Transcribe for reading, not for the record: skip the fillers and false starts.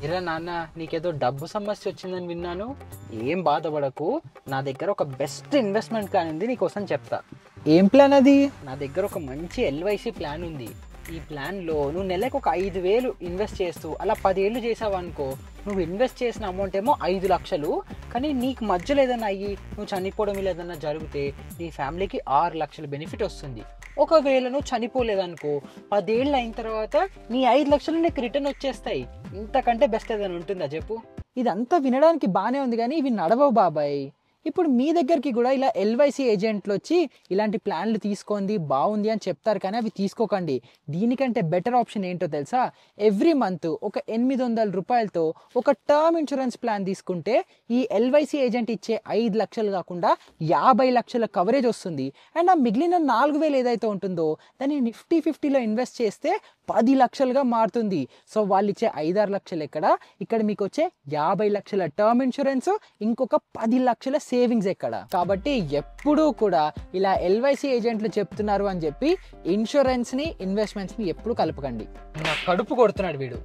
ఇరా నాన్న, నీకేదో డబ్బు సమస్య వచ్చిందని విన్నాను. ఏం బాధపడకు, నా దగ్గర ఒక బెస్ట్ ఇన్వెస్ట్మెంట్ ప్లాన్ ఉంది, నీకోసం చెప్తా. ఏం ప్లాన్ అది? నా దగ్గర ఒక మంచి ఎల్ఐసి ప్లాన్ ఉంది. ఈ ప్లాన్లో నువ్వు నెలకు ఒక 5,000 ఇన్వెస్ట్ చేస్తూ అలా 10 ఏళ్ళు చేసావు అనుకో, నువ్వు ఇన్వెస్ట్ చేసిన అమౌంట్ ఏమో 5 లక్షలు. కానీ నీకు మధ్యలో ఏదైనా అయ్యి నువ్వు చనిపోవడం ఇలా ఏదైనా జరిగితే నీ ఫ్యామిలీకి 6 లక్షల బెనిఫిట్ వస్తుంది. ఒకవేళ నువ్వు చనిపోలేదనుకో, 10 ఏళ్ళు అయిన తర్వాత నీ 5 లక్షలు నీకు రిటర్న్ వచ్చేస్తాయి. ఇంతకంటే బెస్ట్ ఏదైనా ఉంటుందా చెప్పు? ఇదంతా వినడానికి బాగానే ఉంది, కానీ ఇవి నడవవు బాబాయ్. ఇప్పుడు మీ దగ్గరికి కూడా ఇలా ఎల్ఐసి ఏజెంట్లు వచ్చి ఇలాంటి ప్లాన్లు తీసుకోండి బాగుంది అని చెప్తారు, కానీ అవి తీసుకోకండి. దీనికంటే బెటర్ ఆప్షన్ ఏంటో తెలుసా? ఎవ్రీ మంత్ ఒక 800 రూపాయలతో ఒక టర్మ్ ఇన్సూరెన్స్ ప్లాన్ తీసుకుంటే ఈ ఎల్ఐసి ఏజెంట్ ఇచ్చే 5 లక్షలు కాకుండా 50 లక్షల కవరేజ్ వస్తుంది. అండ్ ఆ మిగిలిన 4,000 ఏదైతే ఉంటుందో దాన్ని నిఫ్టీ 50లో ఇన్వెస్ట్ చేస్తే 10 లక్షలుగా మారుతుంది. సో వాళ్ళు ఇచ్చే 5-6 లక్షలు ఇక్కడ మీకు వచ్చే 50 లక్షల టర్మ్ ఇన్సూరెన్స్, ఇంకొక 10 లక్షల సేవింగ్స్ ఎక్కడ. కాబట్టి ఎప్పుడూ కూడా ఇలా ఎల్ఐసి ఏజెంట్లు చెప్తున్నారు అని చెప్పి ఇన్సూరెన్స్ని ఇన్వెస్ట్మెంట్స్ని ఎప్పుడు కలపకండి. నా కడుపు కొడుతున్నాడు వీడు.